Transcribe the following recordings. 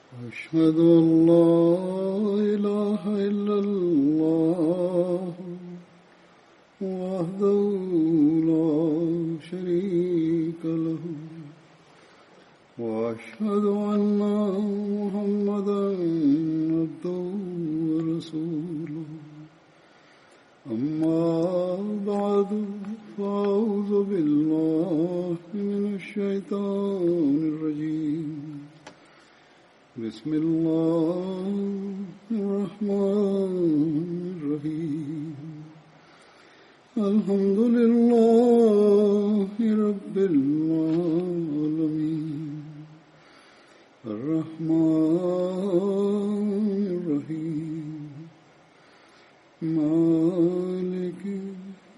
أشهد أن لا إله إلا الله وحده لا شريك له وأشهد أن محمدا عبده ورسوله أما بعد فأعوذ بالله من الشيطان الرجيم بسم الله الرحمن الرحيم الحمد لله رب العالمين الرحمن الرحيم مالك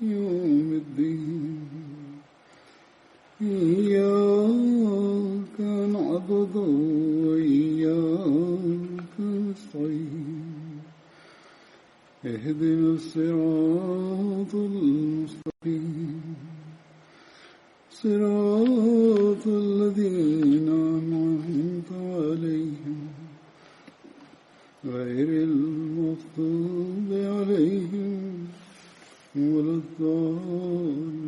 يوم الدين إياك نعبد وإياك نستعين اهدنا الصراط المستقيم صراط الذين أنعمت عليهم غير المغضوب عليهم ولا الضالين.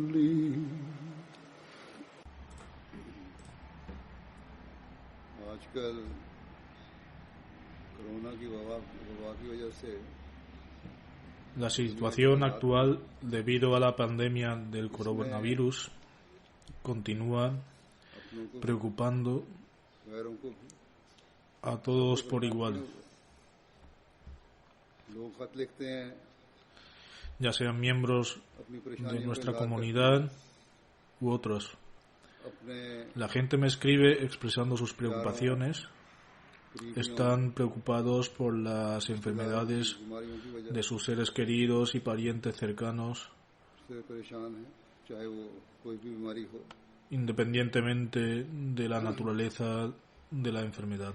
आजकल कोरोना की वबा की वजह से La situación actual, debido a la pandemia del coronavirus, continúa preocupando a todos por igual, ya sean miembros de nuestra comunidad u otros. La gente me escribe expresando sus preocupaciones. Están preocupados por las enfermedades de sus seres queridos y parientes cercanos, independientemente de la naturaleza de la enfermedad.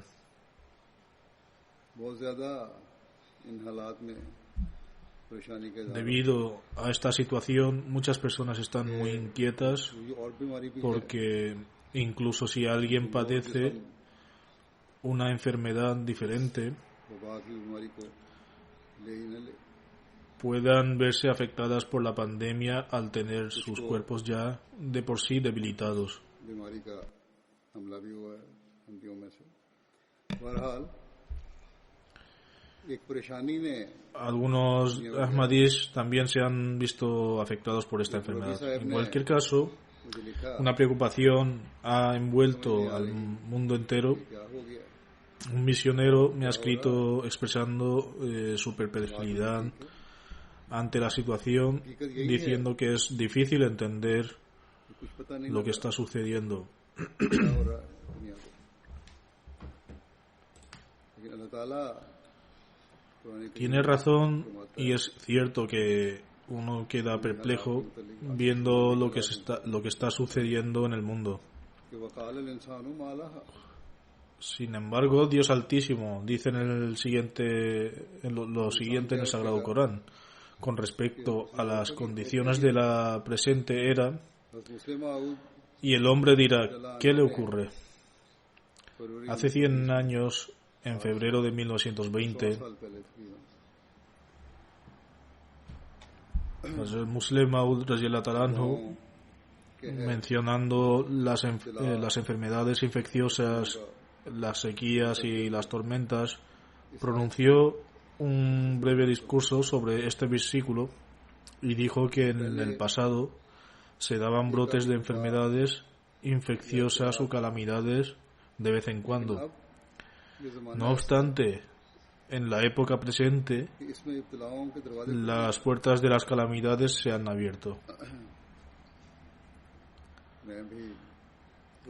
Debido a esta situación, muchas personas están muy inquietas porque incluso si alguien padece una enfermedad diferente, puedan verse afectadas por la pandemia al tener sus cuerpos ya de por sí debilitados. Algunos Ahmadis también se han visto afectados por esta enfermedad. En cualquier caso, una preocupación ha envuelto al mundo entero. Un misionero me ha escrito expresando su perplejidad ante la situación, diciendo que es difícil entender lo que está sucediendo. Tiene razón y es cierto que uno queda perplejo viendo lo que está sucediendo en el mundo. Sin embargo, Dios Altísimo dice en lo siguiente en el Sagrado Corán con respecto a las condiciones de la presente era, y el hombre dirá: ¿qué le ocurre? Hace 100 años, en febrero de 1920, el Muslim Maud radhiyallahu anhu, mencionando las enfermedades infecciosas, las sequías y las tormentas, pronunció un breve discurso sobre este versículo y dijo que en el pasado se daban brotes de enfermedades infecciosas o calamidades de vez en cuando. No obstante, en la época presente, las puertas de las calamidades se han abierto.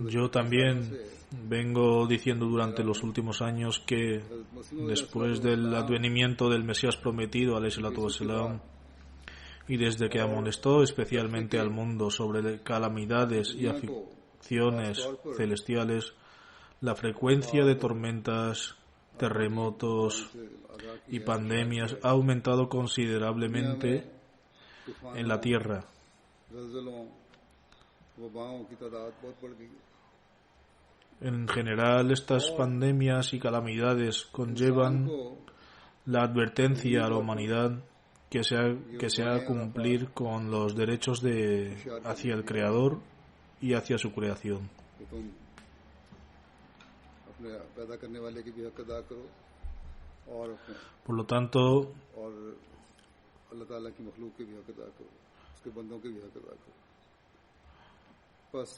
Yo también vengo diciendo durante los últimos años que después del advenimiento del Mesías prometido, alayhi salatu wassalam, y desde que amonestó especialmente al mundo sobre calamidades y aflicciones celestiales, la frecuencia de tormentas, terremotos y pandemias ha aumentado considerablemente en la tierra. En general, estas pandemias y calamidades conllevan la advertencia a la humanidad que se ha cumplir con los derechos hacia el Creador y hacia su creación. कि तुम अपने पैदा करने वाले की भी हक अदा करो और अपने Por lo tanto, और अल्लाह ताला की मखलूक की भी हक अदा करो, उसके बंदों की भी हक अदा करो. बस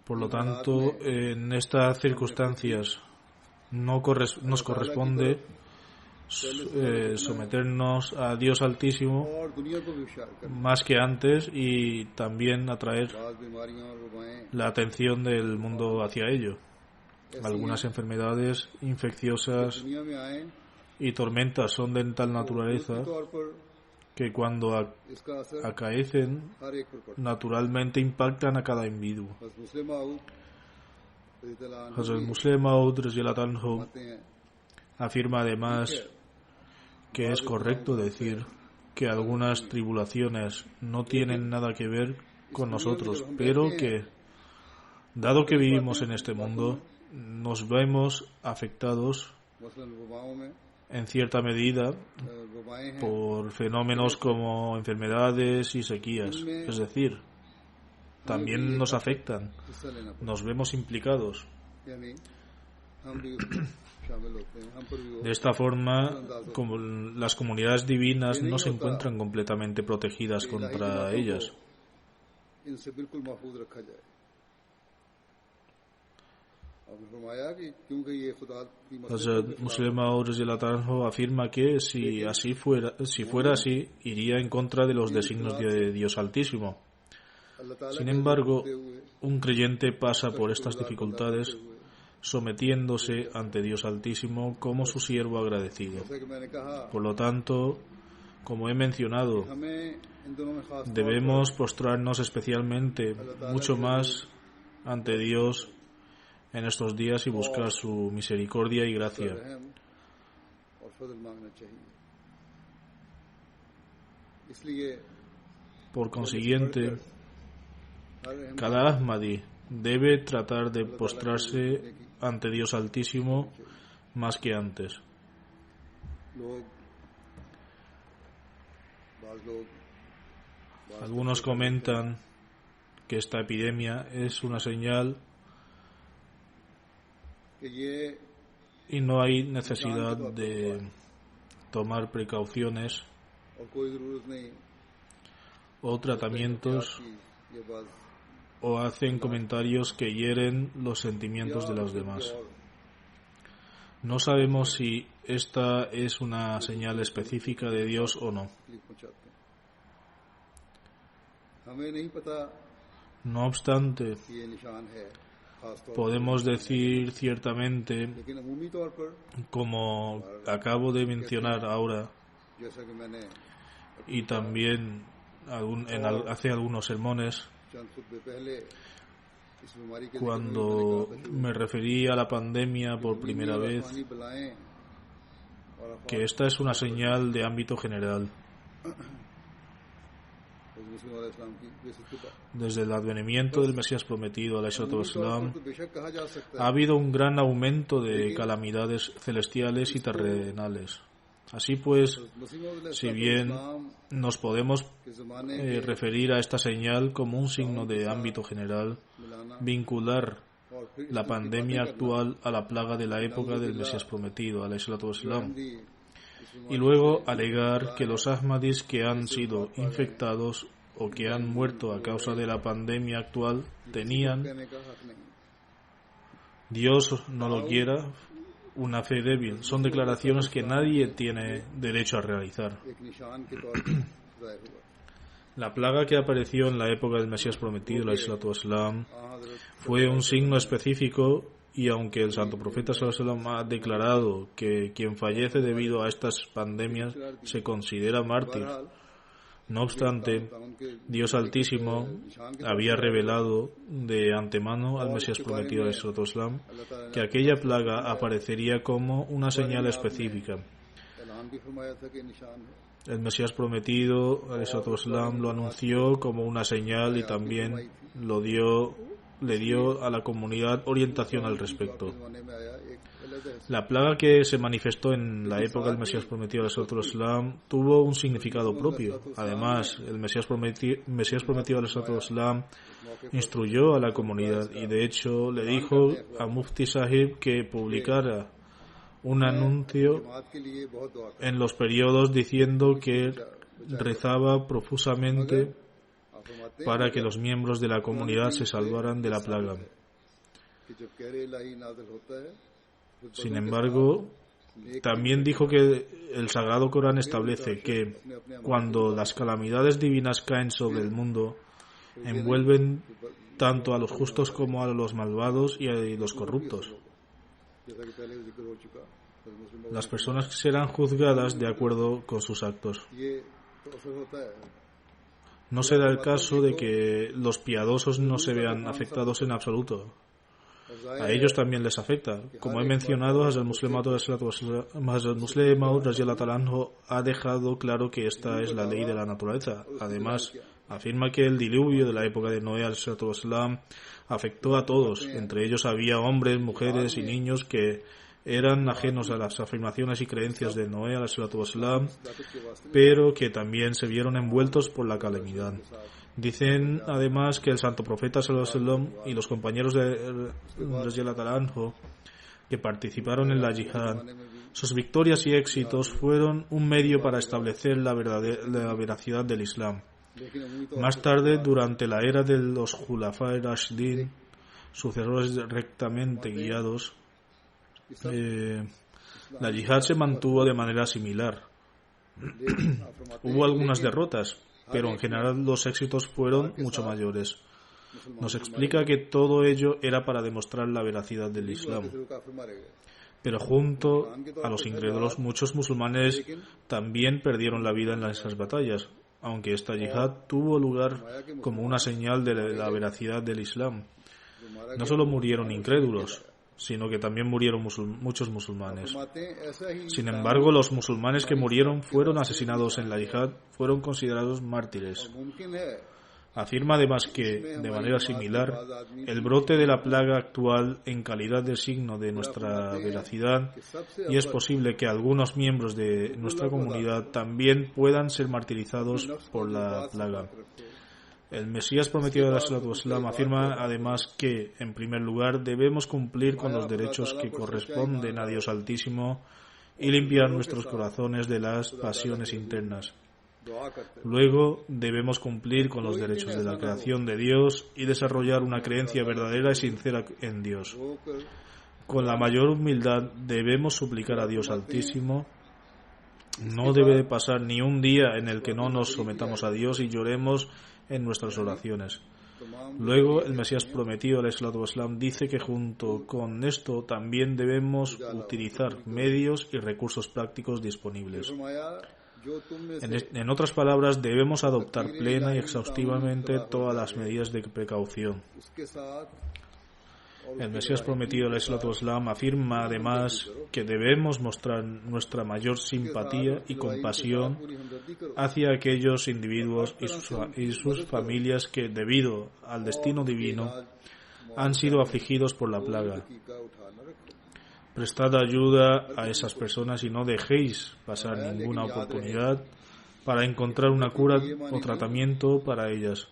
en estas circunstancias nos corresponde someternos a Dios Altísimo और दुनिया को भी होशियार करना. más que antes y también atraer बाज़ बीमारियां और वबाएं la atención del mundo hacia ello. Algunas enfermedades infecciosas दुनिया में आए y tormentas son de tal naturaleza के तौर पर que cuando इसका असर acaecen हर एक पर पड़ता naturalmente impactan a cada individuo. है. बस मुस्लिम आउद रज़ियल्लाहु अन्हु Hazrat Muslim Maud radhiyallahu anhu कहते हैं afirma además que es correcto decir que algunas tribulaciones no tienen nada que ver con nosotros, pero que, dado que vivimos en este mundo, nos vemos afectados मसलन वबाओं में en cierta medida वबाएं हैं por fenómenos como enfermedades y sequías. Es decir, también nos afectan, हिस्सा लेना पड़ता nos vemos implicados. है. यानी हम भी उसमें शामिल होते हैं, हम पर भी वो De esta forma, como las comunidades divinas no se encuentran completamente protegidas contra ellas. इनसे बिल्कुल महफूज रखा जाए. आपने फरमाया कि क्योंकि ये खुदा की Hazrat Muslim Maud radhiyallahu anhu afirma que si fuera así, iría en contra de los designios de Dios Altísimo. अल्लाह ताला Sin embargo, un creyente pasa por estas dificultades sometiéndose ante Dios Altísimo como su siervo agradecido. जैसा कि मैंने कहा Por lo tanto, como he mencionado, हमें इन दोनों में खास debemos postrarnos especialmente mucho más ante Dios en estos días y buscar su misericordia y gracia. रहम और फजल मांगना चाहिए. इसलिए Por consiguiente, हर रहम cada Ahmadi debe tratar de postrarse ante Dios Altísimo más que antes. लोग बाज लोग Algunos comentan que esta epidemia es una señal कि ये y no hay necesidad de tomar precauciones और कोई जरूरत नहीं o tratamientos कि ये बात o hacen comentarios que hieren los sentimientos de los demás. No sabemos si esta es una señal específica de Dios o no. तकलीफ पहुंचाते हैं. हमें नहीं पता No obstante, कि ये निशान है खास तौर podemos decir ciertamente, पर, लेकिन अमूमी तौर पर como acabo de mencionar ahora जैसा कि मैंने y también hace algunos sermones, चंद खुतबे पहले इस बीमारी के cuando me referí a la pandemia por primera vez, पानी बुलाएं और que esta es una señal de ámbito general. मुस्लिम इस्लाम की basic Desde el advenimiento del Mesías prometido, alayhi salatu wassalam, तो बेशक कहा जा सकता ha habido un gran aumento de calamidades celestiales y terrenales. Así pues, है. si bien nos podemos के जमाने referir a esta señal como un signo de ámbito general, मिलाना vincular और फिर la pandemia actual a la plaga de la época del Mesías prometido, alayhi salatu wassalam, Hindi y luego alegar que los Ahmadis que han sido infectados o que han muerto a causa de la pandemia actual tenían, कहने का हक नहीं. Dios no lo quiera, una fe débil. Son declaraciones que nadie tiene derecho a realizar. एक निशान के तौर पर जाहिर हुआ. La plaga que apareció en la época del Mesías prometido, alayhi salatu wassalam, Hazrat fue un signo específico, y aunque el santo profeta sallallahu alaihi wasallam ha declarado que quien fallece debido a estas pandemias se considera mártir, no obstante, Dios Altísimo había revelado de antemano al Mesías prometido alayhi salatu wassalam que aquella plaga aparecería como una señal específica. ऐलान भी फरमाया था कि निशान है. El Mesías prometido alayhi salatu wassalam lo anunció como una señal y también lo dio le dio a la comunidad orientación al respecto. La plaga que se manifestó en la época del Mesías prometido al-Islam tuvo un significado propio. Además, el Mesías prometido al-Islam instruyó a la comunidad y de hecho le dijo a Mufti Sahib que publicara un anuncio en los periódicos diciendo que rezaba profusamente para que los miembros de la comunidad se salvaran de la plaga. Sin embargo, también dijo que el Sagrado Corán establece que cuando las calamidades divinas caen sobre el mundo, envuelven tanto a los justos como a los malvados y a los corruptos. Las personas serán juzgadas de acuerdo con sus actos. No será el caso de que los piadosos no se vean afectados en absoluto. A ellos también les afecta. Como he mencionado, Hazrat Muslim Maud ha dejado claro que esta es la ley de la naturaleza. Además, afirma que el diluvio de la época de Noé afectó a todos. Entre ellos había hombres, mujeres y niños que eran ajenos a las afirmaciones y creencias de Noé pero que también se vieron envueltos por la calamidad. Dicen además que el santo profeta y los compañeros de que participaron en la yihad, sus victorias y éxitos fueron un medio para establecer la veracidad del Islam. Más tarde, durante la era de los Khulafa Rashidin, sucesores rectamente guiados, la yihad se mantuvo de manera similar. Hubo algunas derrotas, pero en general los éxitos fueron mucho mayores. Nos explica que todo ello era para demostrar la veracidad del Islam. Pero junto a los incrédulos, muchos musulmanes también perdieron la vida en esas batallas, aunque esta yihad tuvo lugar como una señal de la veracidad del Islam. No solo murieron incrédulos, sino que también murieron muchos musulmanes. Sin embargo, los musulmanes que murieron fueron asesinados en la yihad fueron considerados mártires. Afirma además que, de manera similar, el brote de la plaga actual en calidad de signo de nuestra veracidad, y es posible que algunos miembros de nuestra comunidad también puedan ser martirizados por la plaga. El Mesías prometido de al-Islam afirma además que, en primer lugar, debemos cumplir con los derechos que corresponden a Dios Altísimo y limpiar nuestros corazones de las pasiones internas. Luego, debemos cumplir con los derechos de la creación de Dios y desarrollar una creencia verdadera y sincera en Dios. Con la mayor humildad debemos suplicar a Dios Altísimo. No debe pasar ni un día en el que no nos sometamos a Dios y lloremos en nuestras oraciones. Luego, el Mesías prometido al-Islam dice que junto con esto también debemos utilizar medios y recursos prácticos disponibles. En otras palabras, debemos adoptar plena y exhaustivamente todas las medidas de precaución. El Mesías prometido al-Islam afirma además que debemos mostrar nuestra mayor simpatía y compasión hacia aquellos individuos y sus familias que, debido al destino divino, han sido afligidos por la plaga. Prestad ayuda a esas personas y no dejéis pasar ninguna oportunidad para encontrar una cura o tratamiento para ellas.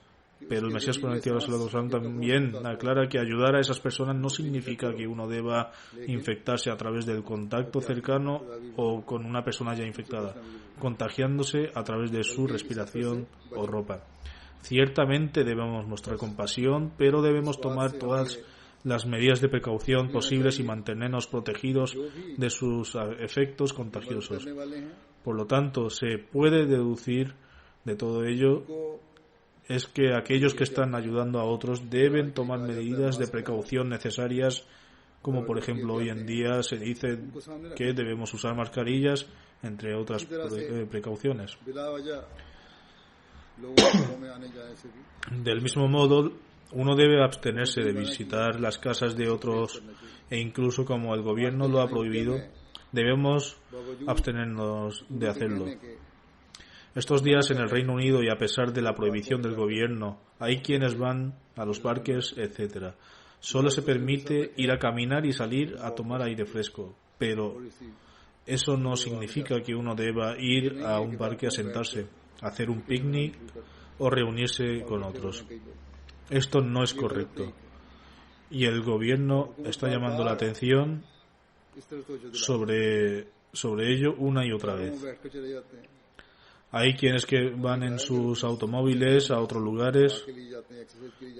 Pero el Mesías prometido al-Islam también aclara que ayudar a esas personas no significa que uno deba infectarse a través del contacto cercano o con una persona ya infectada, contagiándose a través de su respiración o ropa. Ciertamente debemos mostrar compasión, pero debemos tomar todas las medidas de precaución posibles y mantenernos protegidos de sus efectos contagiosos. Por lo tanto, se puede deducir de todo ello es que aquellos que están ayudando a otros deben tomar medidas de precaución necesarias, como por ejemplo hoy en día se dice que debemos usar mascarillas, entre otras precauciones. Del mismo modo, uno debe abstenerse de visitar las casas de otros e incluso como el gobierno lo ha prohibido, debemos abstenernos de hacerlo. Estos días en el Reino Unido, y a pesar de la prohibición del gobierno, hay quienes van a los parques, etc. Solo se permite ir a caminar y salir a tomar aire fresco, pero eso no significa que uno deba ir a un parque a sentarse, a hacer un picnic o reunirse con otros. Esto no es correcto. Y el gobierno está llamando la atención sobre ello una y otra vez. Hay quienes que van en sus automóviles a otros lugares,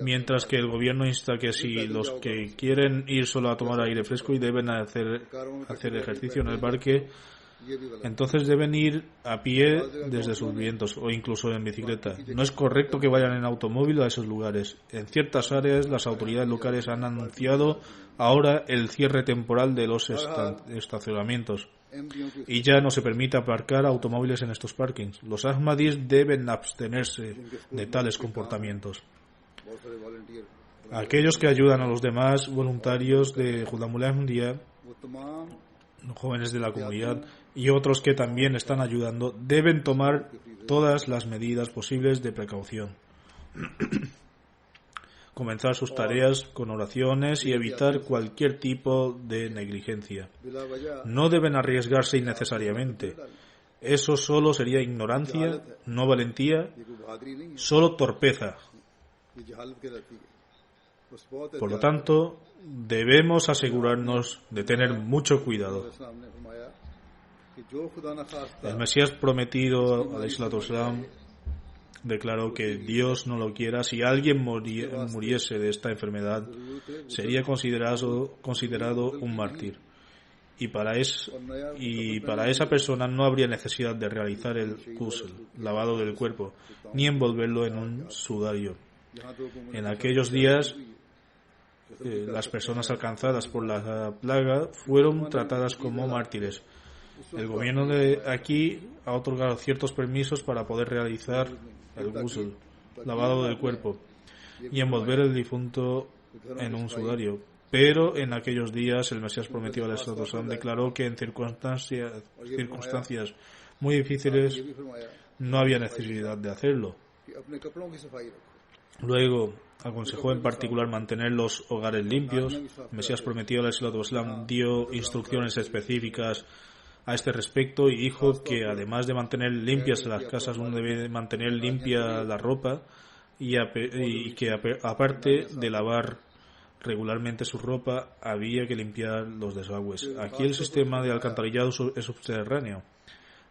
mientras que el gobierno insta que si los que quieren ir solo a tomar aire fresco y deben hacer ejercicio en el parque, entonces deben ir a pie desde sus vientos o incluso en bicicleta. No es correcto que vayan en automóvil a esos lugares. En ciertas áreas las autoridades locales han anunciado ahora el cierre temporal de los estacionamientos y ya no se permite aparcar automóviles en estos parkings. Los Ahmadis deben abstenerse de tales comportamientos. Aquellos que ayudan a los demás voluntarios de Khudamul Ahmadiyya, jóvenes de la comunidad y otros que también están ayudando, deben tomar todas las medidas posibles de precaución. Comenzar sus tareas con oraciones y evitar cualquier tipo de negligencia. No deben arriesgarse innecesariamente. Eso solo sería ignorancia, no valentía, solo torpeza. Por lo tanto, debemos asegurarnos de tener mucho cuidado. El Mesías prometido, alayhi salatu wassalam, declaró que Dios no lo quiera, si alguien muriese de esta enfermedad, sería considerado un mártir. Y para esa persona no habría necesidad de realizar el ghusl, lavado del cuerpo, ni envolverlo en un sudario. En aquellos días, las personas alcanzadas por la plaga fueron tratadas como mártires. El gobierno de aquí ha otorgado ciertos permisos para poder realizar el ghusl, lavado del cuerpo, y envolver el difunto en un sudario. Pero en aquellos días el Mesías prometido al Islam declaró que en circunstancias muy difíciles no había necesidad de hacerlo. Luego aconsejó en particular mantener los hogares limpios. El Mesías prometido al Islam dio instrucciones específicas a este respecto y dijo que además de mantener limpias las casas, uno debe mantener limpia la ropa y que aparte de lavar regularmente su ropa, había que limpiar los desagües. Aquí el sistema de alcantarillado es subterráneo,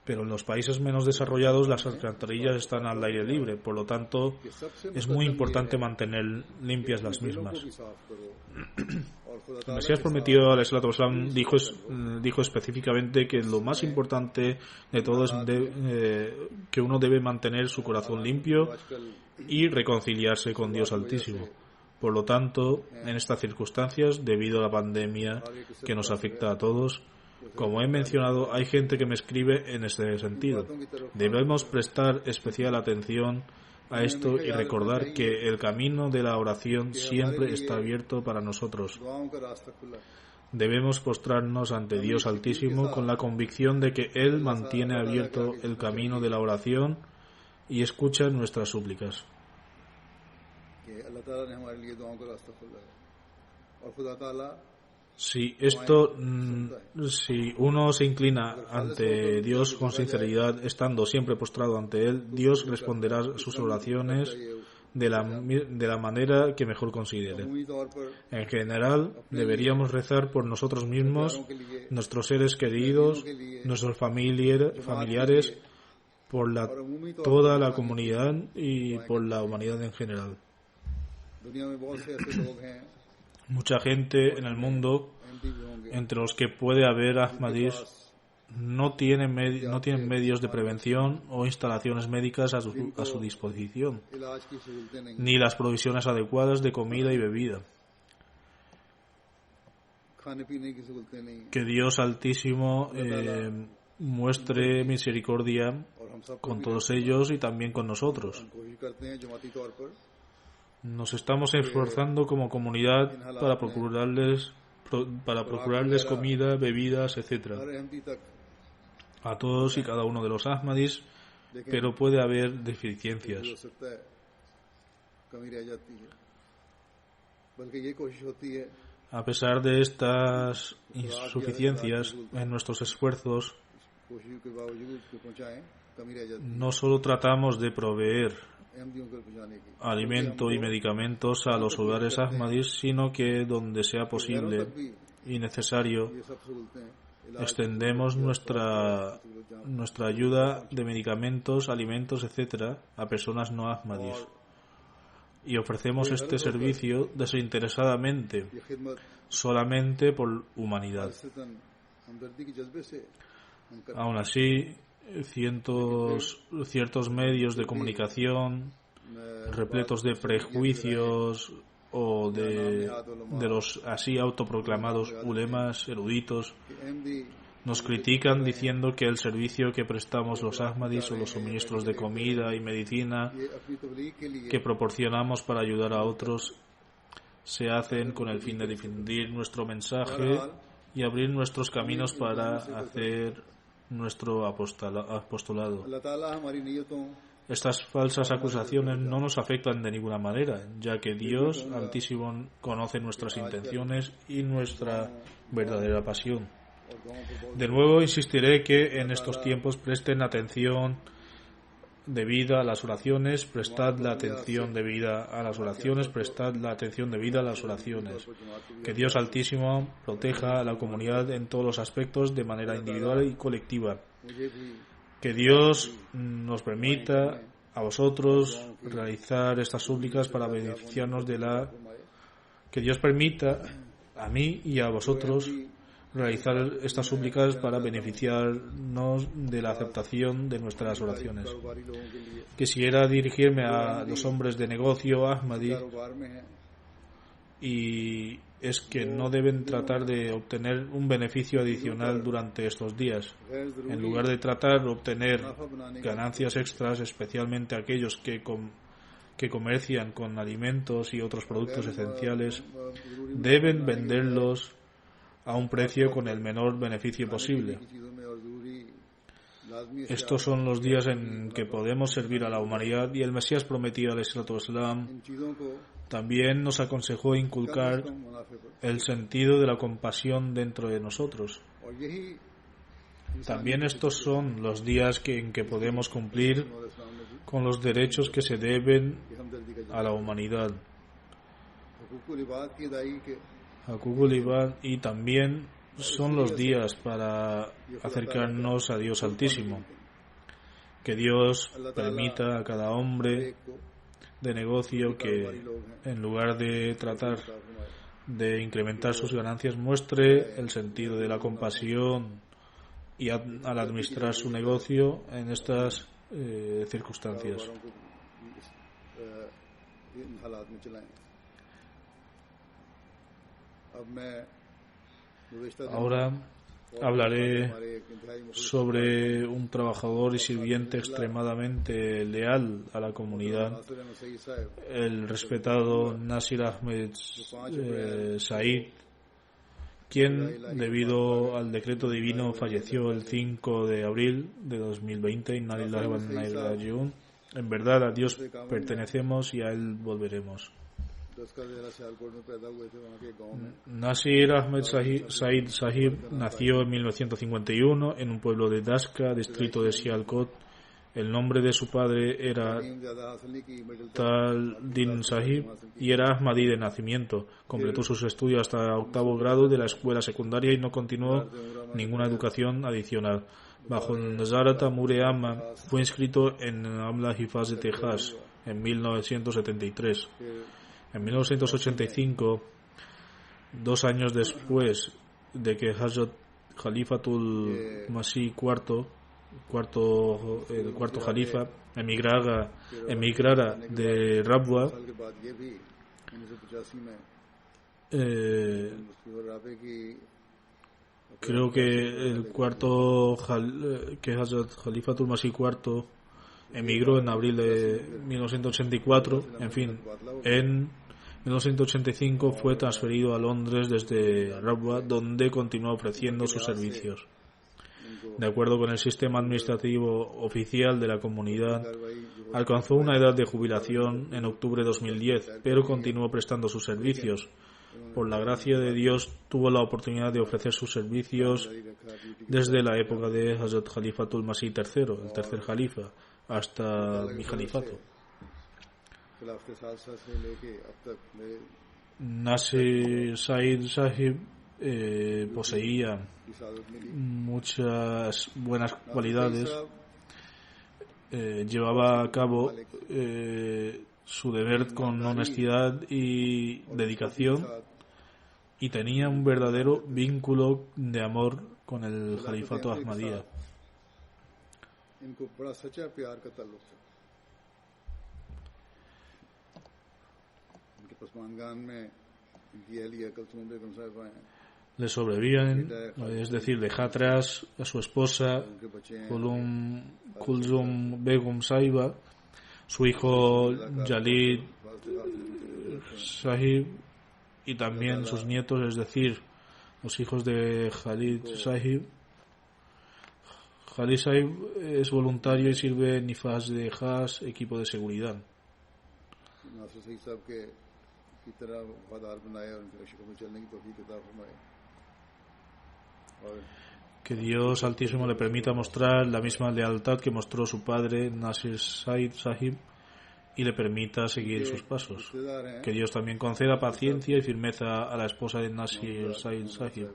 pero en los países menos desarrollados las alcantarillas están al aire libre, por lo tanto es muy importante mantener limpias las mismas. El Mesías prometido al Islam dijo específicamente que lo más importante de todo es que uno debe mantener su corazón limpio y reconciliarse con Dios Altísimo. Por lo tanto, en estas circunstancias, debido a la pandemia que nos afecta a todos, como he mencionado, hay gente que me escribe en este sentido. Debemos prestar especial atención a esto y recordar que el camino de la oración siempre está abierto para nosotros. Debemos postrarnos ante Dios Altísimo con la convicción de que Él mantiene abierto el camino de la oración y escucha nuestras súplicas. Si uno se inclina ante Dios con sinceridad, estando siempre postrado ante Él, Dios responderá sus oraciones de la manera que mejor considere. En general, deberíamos rezar por nosotros mismos, nuestros seres queridos, nuestros familiares, por toda la comunidad y por la humanidad en general. Mucha gente en el mundo, entre los que puede haber Ahmadis, no tienen medios de prevención o instalaciones médicas a su disposición, ni las provisiones adecuadas de comida y bebida. Que Dios Altísimo muestre misericordia con todos ellos y también con nosotros. Nos estamos esforzando como comunidad para procurarles comida, bebidas, etc. A todos y cada uno de los Ahmadis pero puede haber deficiencias. हो सकता है कमी रह जाती है, बल्कि ये कोशिश होती है A pesar de estas insuficiencias en nuestros esfuerzos, कोशिश के बावजूद उसको पहुंचाएं, कमी रह जाती no solo tratamos de proveer है अहमदियों को पहुंचाने की, alimento y medicamentos a los hogares ahmadis, sino que donde sea posible y necesario ये सब सहूलतें extendemos nuestra ayuda de medicamentos, alimentos, etc. a personas no ahmadis y ofrecemos este servicio desinteresadamente, ये खिदमत solamente por humanidad. खालिसतन हमदर्दी के जज्बे से हम करते Aún así, ciertos medios de comunicación हैं। repletos de prejuicios o de los así autoproclamados ulemas eruditos कि Ahmadi nos critican diciendo que el servicio que prestamos los ahmadis o los suministros de comida y medicina ये अपनी तबलीग के लिए que proporcionamos para ayudar a otros se hacen con el fin de difundir nuestro mensaje y abrir nuestros caminos para hacer nuestro apostolado. अल्लाह ताला हमारी नियतों Estas falsas acusaciones no nos afectan de ninguna manera, ya que Dios Altísimo conoce nuestras intenciones y nuestra verdadera pasión. और गाँव को बहुत De nuevo insistiré que en estos tiempos presten atención debida a las oraciones, prestad la atención debida a las oraciones, prestad la atención debida a las oraciones. Que Dios Altísimo proteja a la comunidad en todos los aspectos de manera individual y colectiva. मुझे भी Que Dios nos permita a vosotros realizar estas súplicas para beneficiarnos de la... Que Dios permita a mí y a vosotros realizar estas súplicas para beneficiarnos de la aceptación de nuestras oraciones. कारोबारी लोगों के लिए Quisiera dirigirme a los hombres de negocio Ahmadi, कारोबार में है y es que no deben tratar de obtener un beneficio adicional durante estos días. गैर जरूरी En lugar de tratar de obtener मुनाफा बनाने का ganancias extras, especialmente aquellos que comercian con alimentos y otros productos esenciales, जरूरी deben venderlos a un precio con el menor beneficio posible. की चीजों में और जरूरी लाजमी Estos son los días en que podemos servir a la humanidad, y el Mesías prometido alayhi salatu wassalam इन चीजों को también nos aconsejó inculcar कम मुनाफे पर el sentido de la compasión dentro de nosotros. और यही También estos son los días en que podemos cumplir और इस्लाम ने भी con los derechos que se deben कि हमदर्दी का a la humanidad, हुकूकुल इबाद की अदायगी के Hakukul Ibad, y también son los días para acercarnos a Dios Altísimo. Que Dios permita a cada hombre एक को de negocio que, कारोबारी लोग हैं en lugar de tratar साफ फरमाए। de incrementar sus ganancias, muestre el sentido de la compasión y al administrar su negocio en estas circunstancias. कारोबारों को इन हालात में चलाएं। अब मैं गुज़िश्ता दिनों Ahora hablaré हमारे एक इंतहाई मुखलिस sobre un trabajador y sirviente extremadamente leal a la comunidad, Nasir अहमद सईद साहब el respetado Nasir Ahmed Said, quien debido al decreto divino falleció el 5 de abril de 2020. Inna lillahi wa inna ilaihi raji'un. En verdad a Dios pertenecemos y a Él volveremos. दस का ज़रा सियालकोट में पैदा हुए थे वहाँ के गांव में Nasir Ahmed Said Sahib nació en 1951 en un pueblo de Daska, distrito de Sialkot. El nombre de su padre era तालीम ज़्यादा हासिल नहीं की middle Tal Din Sahib y era Ahmadi de nacimiento. Completó sus estudios hasta octavo grado de la escuela secundaria y no continuó ninguna educación adicional. Bajo el Nazarat Amure Amma fue inscrito en Amla Hifaz de Texas en 1973. En 1985, 2 años después de que Hazrat Khalifatul Masih el cuarto Khalifa emigrara de Rabwa, साल के बाद ये भी 1985 में मुस्लिम राबे की creo que el cuarto que Hazrat Khalifatul Masih IV emigró en abril de 1984. En fin, en 1985 fue transferido a Londres desde Rabwa, donde continuó ofreciendo sus servicios. De acuerdo con el sistema administrativo oficial de la comunidad, alcanzó una edad de jubilación en octubre de 2010, pero continuó prestando sus servicios. Por la gracia de Dios, tuvo la oportunidad de ofrecer sus servicios desde la época de Hazrat Khalifatul Masih III, el tercer califa, hasta mi califato. Nasir Said Sahib poseía muchas buenas cualidades, llevaba a cabo su deber con honestidad y dedicación y tenía un verdadero vínculo de amor con el califato Ahmadiyya. Le sobreviven, es decir, deja atrás a su esposa Kulzum Begum Saiba, su hijo Jalid Sahib y también sus nietos, es decir, los hijos de Khalid Sahib. Khalid Sahib es voluntario y sirve en Nifaz de Khas, equipo de seguridad. Que Dios Altísimo le permita mostrar la misma lealtad que mostró su padre Nasir Said Sahib y le permita seguir sus pasos. Que Dios también conceda paciencia y firmeza a la esposa de Nasir Said Sahib.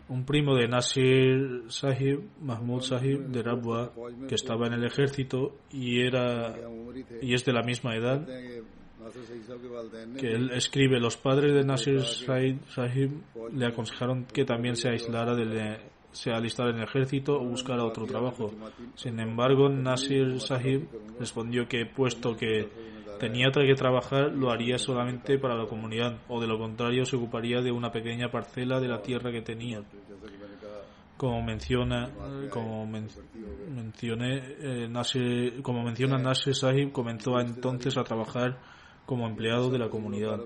Un primo de Nasir Sahib, Mahmud Sahib de Rabwa, que estaba en el ejército y es de la misma edad que él escribe, los padres de Nasir Said Sahib le aconsejaron que también se alistara en el ejército o buscara otro trabajo. Sin embargo, Nasir Sahib respondió que puesto que tenía que trabajar, lo haría solamente para la comunidad, o de lo contrario se ocuparía de una pequeña parcela de la tierra que tenía. Como menciona Nasir Sahib, comenzó entonces a trabajar como empleado de la comunidad.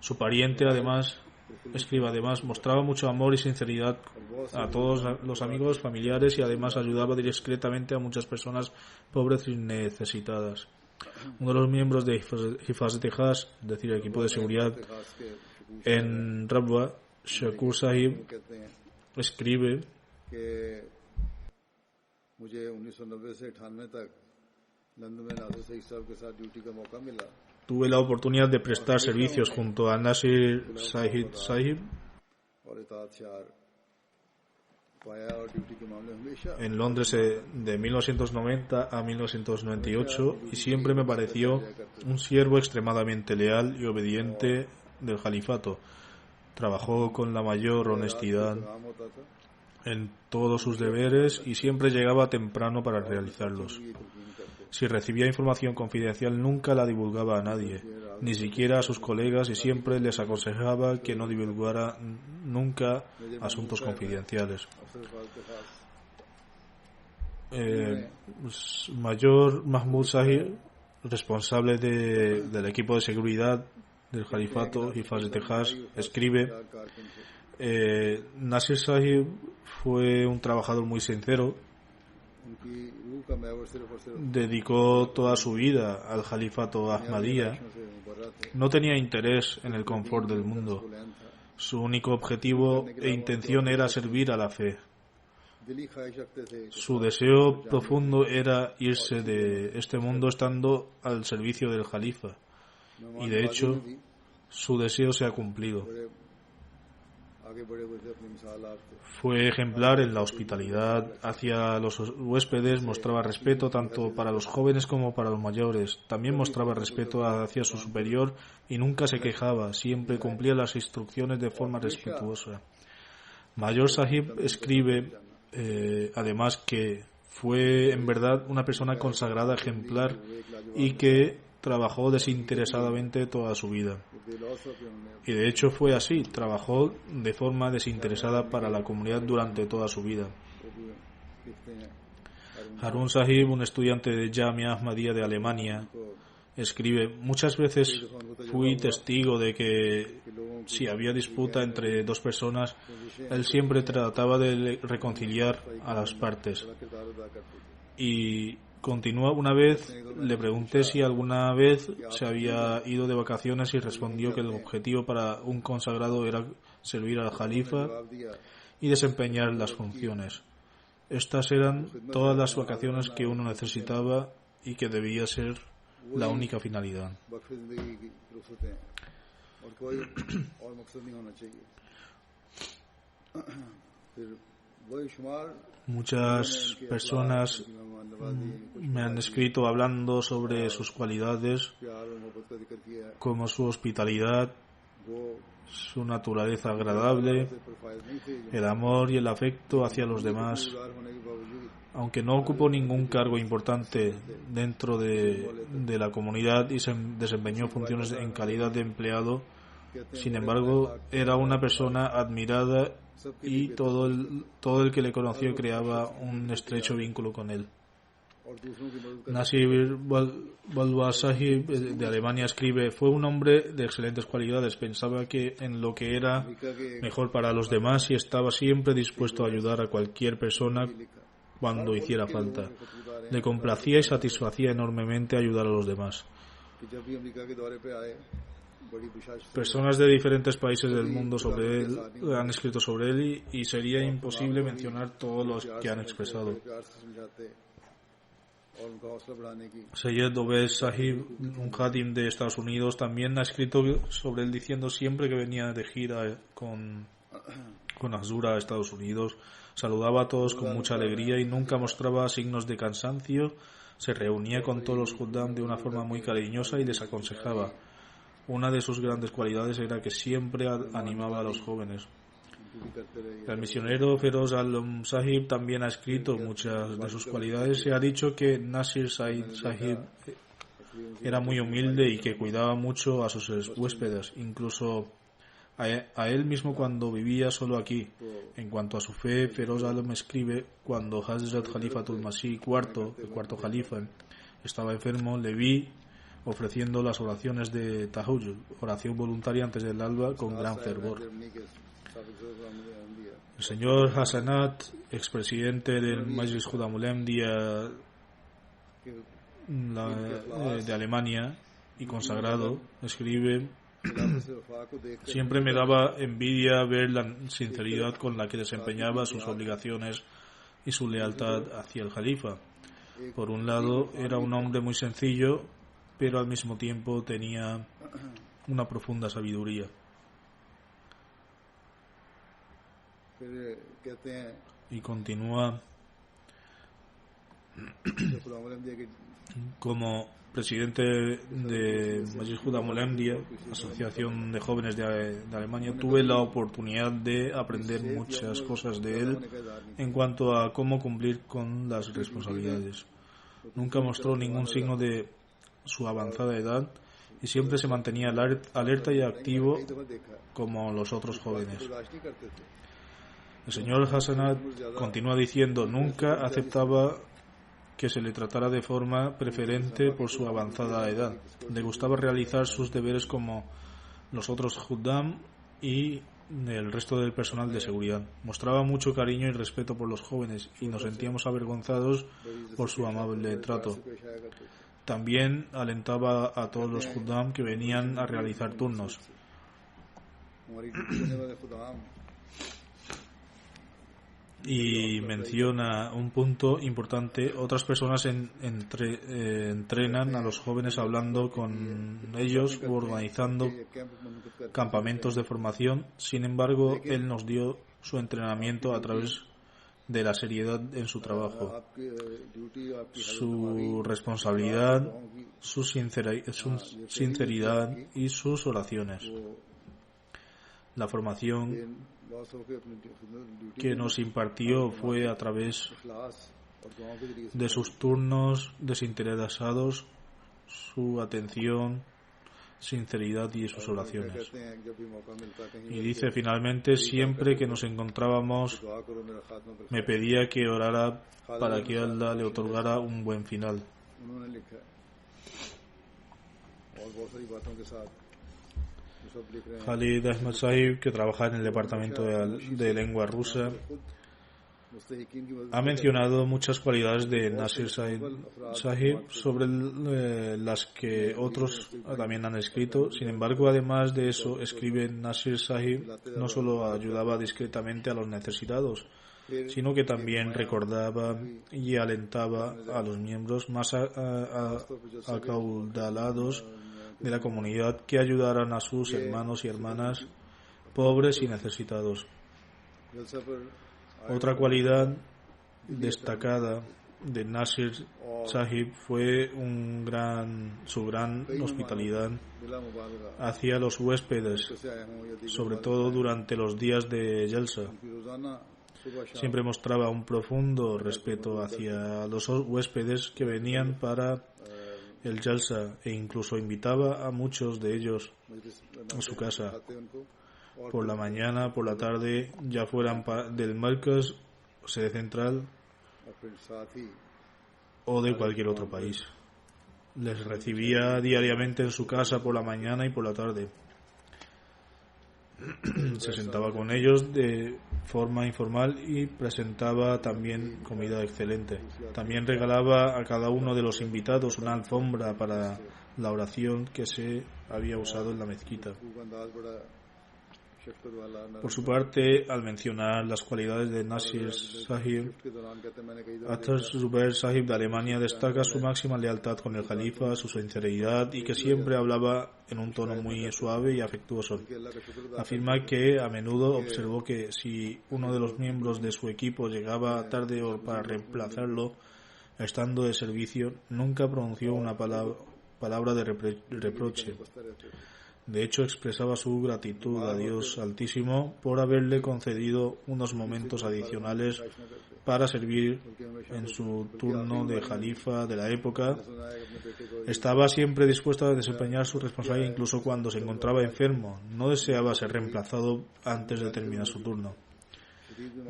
Su pariente, además, mostraba mucho amor y sinceridad a todos los amigos, familiares y además ayudaba discretamente a muchas personas pobres y necesitadas. Uno de los miembros de Hifaz de Khas, es decir, el equipo de seguridad en Rabwa, Shakur Sahib, escribe que tuve la oportunidad de prestar servicios junto a Nasir Said Sahib en Londres de 1990 a 1998 y siempre me pareció un siervo extremadamente leal y obediente del califato. Trabajó con la mayor honestidad en todos sus deberes y siempre llegaba temprano para realizarlos. Si recibía información confidencial nunca la divulgaba a nadie, ni siquiera a sus colegas, y siempre les aconsejaba que no divulgara nunca asuntos confidenciales. Mayor Mahmud Sahib, responsable del equipo de seguridad del califato Hifaz de Khas, escribe: Nasir Sahib fue un trabajador muy sincero. Dedicó toda su vida al califato Ahmadiyya. No tenía interés en el confort del mundo. Su único objetivo e intención era servir a la fe. Su deseo profundo era irse de este mundo estando al servicio del califa. Y de hecho, su deseo se ha cumplido. Fue ejemplar en la hospitalidad hacia los huéspedes, mostraba respeto tanto para los jóvenes como para los mayores. También mostraba respeto hacia su superior y nunca se quejaba, siempre cumplía las instrucciones de forma respetuosa. Mayor Sahib escribe además que fue en verdad una persona consagrada, ejemplar y que trabajó desinteresadamente toda su vida. Y de hecho fue así, trabajó de forma desinteresada para la comunidad durante toda su vida. Harun Sahib, un estudiante de Jamia Ahmadiyya de Alemania, Escribe: muchas veces fui testigo de que si había disputa entre dos personas, él siempre trataba de reconciliar a las partes. Y continúa: una vez le pregunté si alguna vez se había ido de vacaciones y respondió que el objetivo para un consagrado era servir al Jalifa y desempeñar las funciones. Estas eran todas las vacaciones que uno necesitaba y que debía ser la única finalidad. Muchas personas me han escrito hablando sobre sus cualidades, como su hospitalidad, su naturaleza agradable, el amor y el afecto hacia los demás. Aunque no ocupó ningún cargo importante dentro de la comunidad y se desempeñó funciones en calidad de empleado, sin embargo, era una persona admirada y todo el que le conoció creaba un estrecho vínculo con él. Nasir Balwa Sahib de Alemania escribe: fue un hombre de excelentes cualidades, pensaba que en lo que era mejor para los demás y estaba siempre dispuesto a ayudar a cualquier persona cuando hiciera falta. Le complacía y satisfacía enormemente ayudar a los demás. Personas de diferentes países del mundo sobre él han escrito sobre él y sería imposible mencionar todos los que han expresado. Sayyid Obed Sahib, un khadim de Estados Unidos, también ha escrito sobre él diciendo: siempre que venía de gira con Azura a Estados Unidos, saludaba a todos con mucha alegría y nunca mostraba signos de cansancio. Se reunía con todos los Khuddam de una forma muy cariñosa y les aconsejaba. Una de sus grandes cualidades era que siempre animaba a los jóvenes. El misionero Feroz Alam Sahib también ha escrito muchas de sus cualidades y ha dicho que Nasir Said Sahib era muy humilde y que cuidaba mucho a sus huéspedes, incluso a él mismo cuando vivía solo aquí. En cuanto a su fe, Feroz Alam escribe: cuando Hazrat Khalifatul Masih IV, el cuarto Khalifa, estaba enfermo, le vi ofreciendo las oraciones de Tahajjud, oración voluntaria antes del alba, con gran fervor. El señor Hasanat, expresidente del Majlis Khuddamul Ahmadiyya de Alemania y consagrado, escribe: siempre me daba envidia ver la sinceridad con la que desempeñaba sus obligaciones y su lealtad hacia el Jalifa. Por un lado, era un hombre muy sencillo, pero al mismo tiempo tenía una profunda sabiduría. Y continúa: como presidente de Majlis Khuddamul Ahmadiyya, Asociación de Jóvenes de Alemania, tuve la oportunidad de aprender muchas cosas de él en cuanto a cómo cumplir con las responsabilidades. Nunca mostró ningún signo de su avanzada edad y siempre se mantenía alerta y activo como los otros jóvenes. El señor Hasanat continúa diciendo: nunca aceptaba que se le tratara de forma preferente por su avanzada edad. Le gustaba realizar sus deberes como los otros Khuddam y el resto del personal de seguridad. Mostraba mucho cariño y respeto por los jóvenes y nos sentíamos avergonzados por su amable trato. También alentaba a todos los Khuddam que venían a realizar turnos. Y menciona un punto importante: otras personas entrenan a los jóvenes hablando con ellos o organizando campamentos de formación. Sin embargo, él nos dio su entrenamiento a través de la seriedad en su trabajo, su responsabilidad, su sinceridad y sus oraciones. La formación que nos impartió fue a través de sus turnos desinteresados, su atención, sinceridad y sus oraciones. Y dice finalmente: siempre que nos encontrábamos me pedía que orara para que Allah le otorgara un buen final. और बहुत सारी बातों के साथ जो सब लिख रहे हैं Khalid Ahmad Sahib, que trabaja en el departamento de lengua rusa, खुद मुस्तहिकीन की मदद ha mencionado muchas cualidades de Nasir Sahib sobre las que otros también han escrito. Sin embargo, además de eso, escribe Nasir Sahib no solo ayudaba discretamente a los necesitados, sino que también recordaba y alentaba a los miembros más acaudalados de la comunidad que ayudaran a sus hermanos y hermanas pobres y necesitados. जलसा पर Otra cualidad destacada de Nasir Sahib fue su gran hospitalidad बिला मुबालगा hacia los huéspedes, से आया हूँ यदि sobre todo durante los días de Jalsa. रोजाना सुबह शाम Siempre mostraba un profundo respeto hacia los huéspedes que venían para el Jalsa e incluso invitaba a muchos de ellos a su casa. आते उनको Por la mañana, por la tarde, ya fueran del Marcas, sede central और फिर साथ ही o de cualquier otro país. Les recibía diariamente en su casa por la mañana y por la tarde. Se sentaba con ellos de forma informal y presentaba también comida excelente. También regalaba a cada uno de los invitados una alfombra para la oración que se había usado en la mezquita. खूब अंदाज बड़ा शफकत वाला Por su parte, al mencionar las cualidades de Nasir Sahib, के दौरान कहते हैं मैंने कई दफा Athar Zubair Sahib de Alemania destaca su máxima lealtad con el califa, su sinceridad y que siempre hablaba en un tono muy suave y afectuoso. कि अल्लाह का शुक्र अदा Afirma que a menudo observó que si uno de los miembros de su equipo llegaba tarde o para reemplazarlo, estando de servicio, nunca pronunció una palabra de reproche. बसता रहते थे De hecho, expresaba su gratitud a Dios Altísimo por haberle concedido unos momentos adicionales para servir en su turno de califa de la época. सुना है अपने बेटे को Estaba siempre dispuesto a desempeñar su responsabilidad incluso cuando se encontraba enfermo. No deseaba ser reemplazado antes de terminar su turno.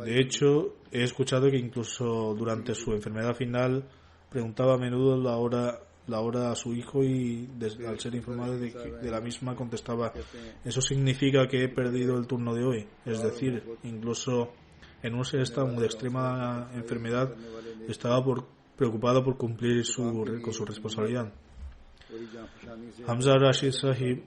De hecho, he escuchado que incluso durante su enfermedad final preguntaba a menudo la hora a su hijo y al ser informado de la misma contestaba: eso significa que he perdido el turno de hoy. Es decir, incluso en un estado de extrema enfermedad estaba preocupado por cumplir con su responsabilidad. वही जहाँ पेशानी से Hamza Rashid Sahib,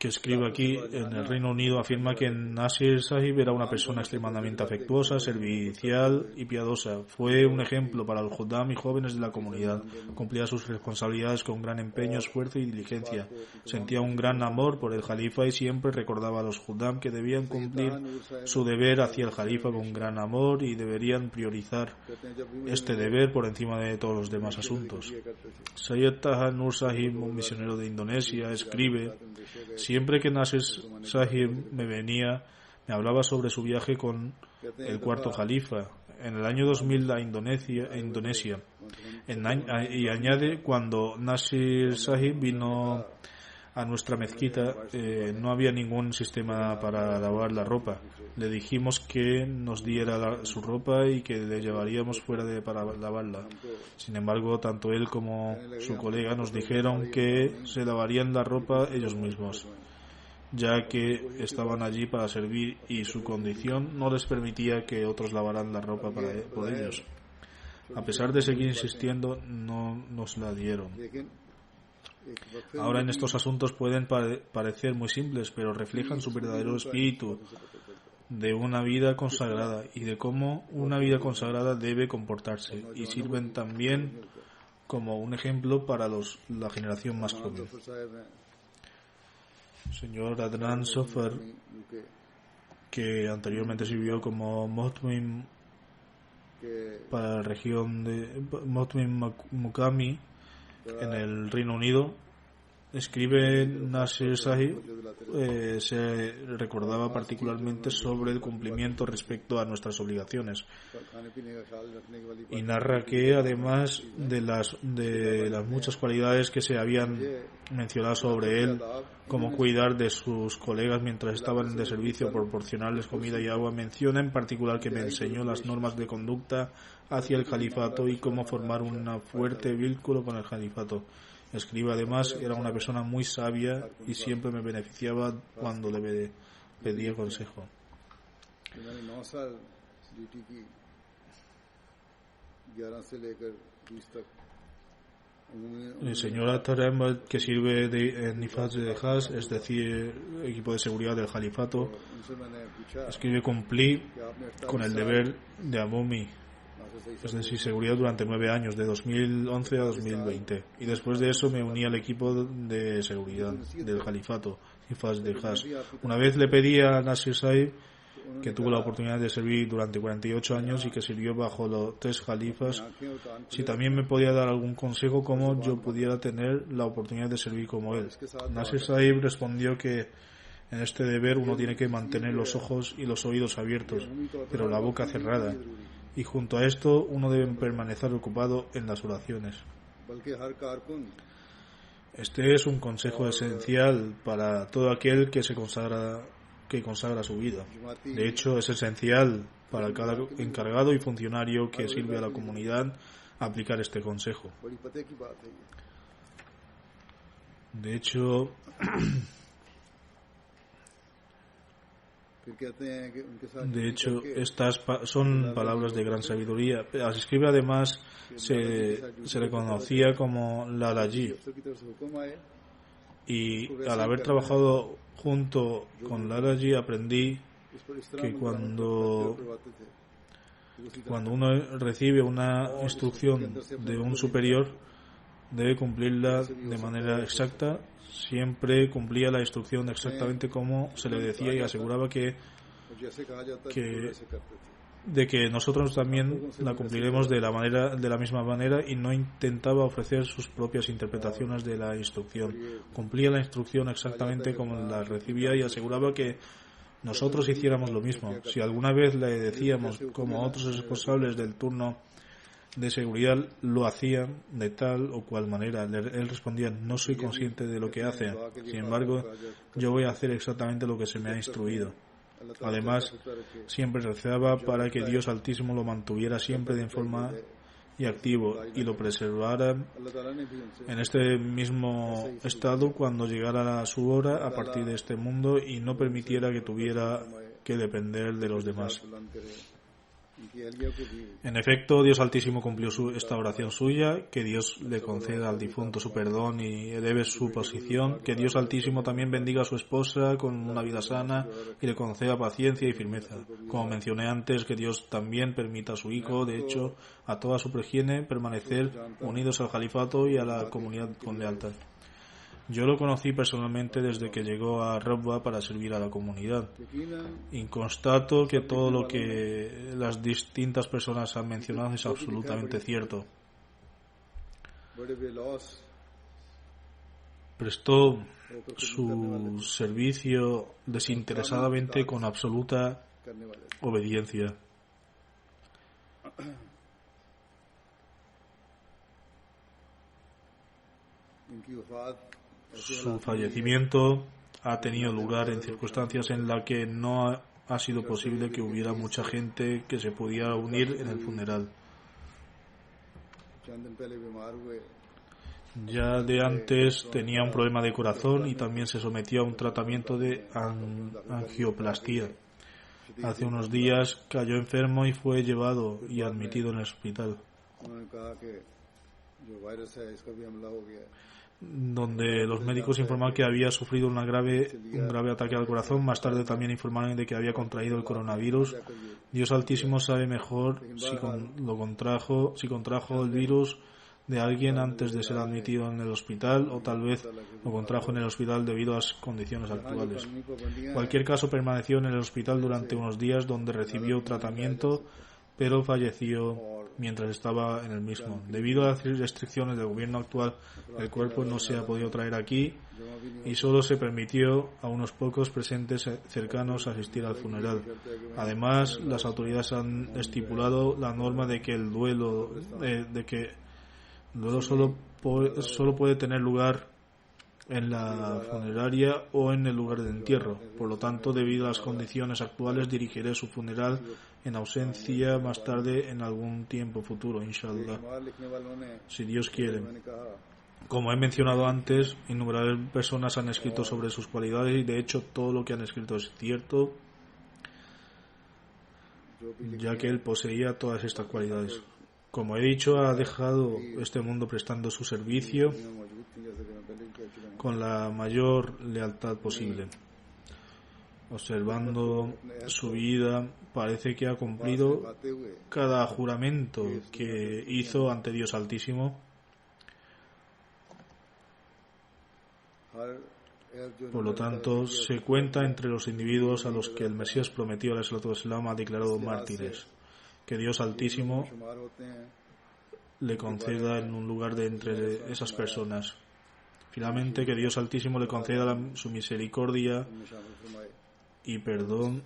que escribe aquí en el Reino Unido, afirma que Nasir Sahib era una persona extremadamente afectuosa, servicial y piadosa. Fue un ejemplo para los Juddam y jóvenes de la comunidad. Cumplía sus responsabilidades con gran empeño, esfuerzo y diligencia. Sentía un gran amor por el Jalifa y siempre recordaba a los Juddam que debían cumplir su deber hacia el Jalifa con gran amor y deberían priorizar este deber por encima de todos los demás asuntos. Sayyid Taha Nur Sahib, un misionero de Indonesia, escribe: siempre que Nasir Sahib me hablaba sobre su viaje con el cuarto califa en el año 2000 a Indonesia. Y añade: cuando Nasir Sahib vino a nuestra mezquita, no había ningún sistema para lavar la ropa. Le dijimos que nos diera su ropa y que le llevaríamos fuera para lavarla. Sin embargo, tanto él como su colega nos dijeron que se lavarían la ropa ellos mismos, ya que estaban allí para servir y su condición no les permitía que otros lavaran la ropa por ellos. A pesar de seguir insistiendo, no nos la dieron. Ahora en estos asuntos pueden parecer muy simples, pero reflejan su verdadero espíritu de una vida consagrada y de cómo una vida consagrada debe comportarse, y sirven también como un ejemplo para la generación más joven. Señor Adnan Sofar, que anteriormente sirvió como Mohtmim para la región de Mohtmim Mukami en el Reino Unido, escribe: Nasir Sahib se recordaba particularmente sobre el cumplimiento respecto a nuestras obligaciones, y narra que además de las muchas cualidades que se habían mencionado sobre él, como cuidar de sus colegas mientras estaban de servicio, proporcionarles comida y agua, menciona en particular que me enseñó las normas de conducta hacia el califato y cómo formar un fuerte vínculo con el califato, Escribe además, era una persona muy sabia y siempre me beneficiaba cuando le pedía consejo. मैंने 9 साल ड्यूटी की, 11 से लेकर 20 तक। El señor Atar, que sirve en Nifaz de Hajj, es decir, equipo de seguridad del Califato, escribe: cumplí con el deber de Amumi, es decir, seguridad durante 9 años, de 2011 a 2020. Y después de eso me uní al equipo de seguridad del Califato, Nifaz de Hajj. Una vez le pedí a Nasir Saib, que tuvo la oportunidad de servir durante 48 años y que sirvió bajo los 3 califas, si también me podía dar algún consejo cómo yo pudiera tener la oportunidad de servir como él. Nasir Saib respondió que en este deber uno tiene que mantener los ojos y los oídos abiertos, pero la boca cerrada, y junto a esto uno debe permanecer ocupado en las oraciones. Este es un consejo esencial para todo aquel que consagra su vida. De hecho, es esencial para cada encargado y funcionario que sirve a la comunidad aplicar este consejo. De hecho, estas son palabras de gran sabiduría. Al escribe además se le conocía como Lalaji, y al haber trabajado junto con Lalaji aprendí que cuando uno recibe una instrucción de un superior debe cumplirla de manera exacta. Siempre cumplía la instrucción exactamente como se le decía y aseguraba que nosotros también la cumpliremos de la misma manera, y no intentaba ofrecer sus propias interpretaciones de la instrucción. Cumplía la instrucción exactamente como la recibía y aseguraba que nosotros hiciéramos lo mismo. Si alguna vez le decíamos como otros responsables del turno de seguridad lo hacían de tal o cual manera, él respondía: no soy consciente de lo que hacen, sin embargo yo voy a hacer exactamente lo que se me ha instruido. Además, siempre rezaba para que Dios Altísimo lo mantuviera siempre de forma y activo y lo preservara en este mismo estado cuando llegara su hora a partir de este mundo, y no permitiera que tuviera que depender de los demás. En efecto, Dios Altísimo cumplió esta oración suya, que Dios le conceda al difunto su perdón y eleve su posición, que Dios Altísimo también bendiga a su esposa con una vida sana y le conceda paciencia y firmeza. Como mencioné antes, que Dios también permita a su hijo, de hecho, a toda su progenie, permanecer unidos al califato y a la comunidad con lealtad. Yo lo conocí personalmente desde que llegó a Rabwa para servir a la comunidad, y constato que todo lo que las distintas personas han mencionado es absolutamente cierto. Prestó su servicio desinteresadamente con absoluta obediencia. Su fallecimiento ha tenido lugar en circunstancias en las que no ha sido posible que hubiera mucha gente que se pudiera unir en el funeral. Ya de antes tenía un problema de corazón y también se sometió a un tratamiento de angioplastía. Hace unos días cayó enfermo y fue llevado y admitido en el hospital, donde los médicos informaron que había sufrido un grave ataque al corazón. Más tarde también informaron de que había contraído el coronavirus. Dios Altísimo sabe mejor si contrajo el virus de alguien antes de ser admitido en el hospital, o tal vez lo contrajo en el hospital debido a las condiciones actuales. En cualquier caso, permaneció en el hospital durante unos días, donde recibió tratamiento, pero falleció mientras estaba en el mismo. Debido a las restricciones del gobierno actual, el cuerpo no se ha podido traer aquí y solo se permitió a unos pocos presentes cercanos asistir al funeral. Además, las autoridades han estipulado la norma de que el duelo solo puede tener lugar en la funeraria o en el lugar de entierro. Por lo tanto, debido a las condiciones actuales, dirigiré su funeral en ausencia más tarde en algún tiempo futuro, inshallah, si Dios quiere. Como he mencionado antes, innumerables personas han escrito sobre sus cualidades y de hecho todo lo que han escrito es cierto, ya que él poseía todas estas cualidades. Como he dicho, ha dejado este mundo prestando su servicio con la mayor lealtad posible. Observando su vida, parece que ha cumplido cada juramento que hizo ante Dios Altísimo. Por lo tanto, se cuenta entre los individuos a los que el Mesías prometido, alayhi salatu wassalam, ha declarado mártires. Que Dios Altísimo le conceda en un lugar de entre esas personas. Finalmente, que Dios Altísimo le conceda su misericordia y perdón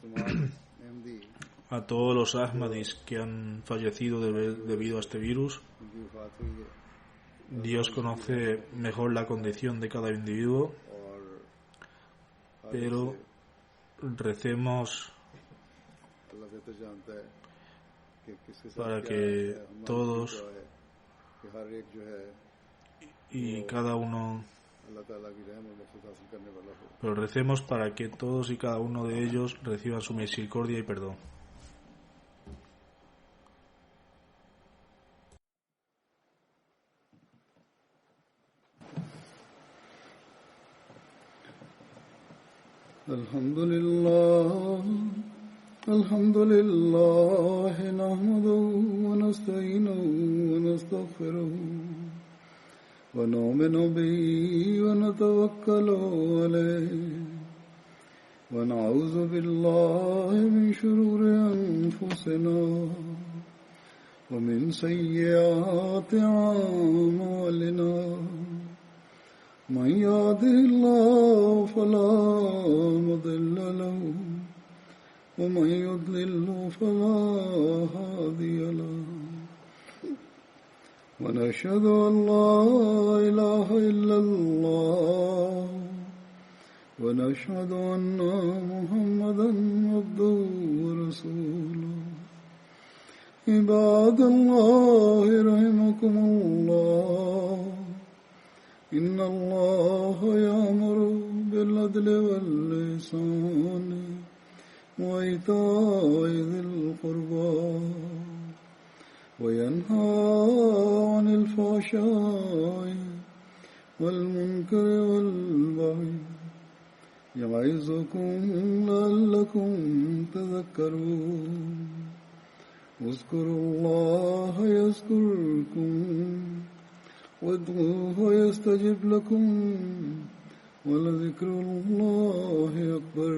a todos los Ahmadis que han fallecido debido a este virus. Dios conoce mejor la condición de cada individuo, pero recemos para que todos y cada uno, pero recemos para que todos y cada uno de ellos reciban su misericordia y perdón. Alhamdulillah, nahmaduhu wa nasta'inuhu wa nastaghfiruhu wa nu'minu bihi wa natawakkalu alayhi wa na'udhu billahi min shururi anfusina wa min sayyiati a'malina. من يهده الله فلا مضل له ومن يضلل فلا هادي له ونشهد أن لا إله إلا الله ونشهد أن محمدا عبده ورسوله عباد الله رحمكم الله إن الله يأمر بالعدل والإحسان وإيتاء ذي القربى وينهى عن الفحشاء والمنكر والبغي يعظكم لعلكم تذكرون اذكروا الله يذكركم وادعوه يستجب لكم ولذكر الله أكبر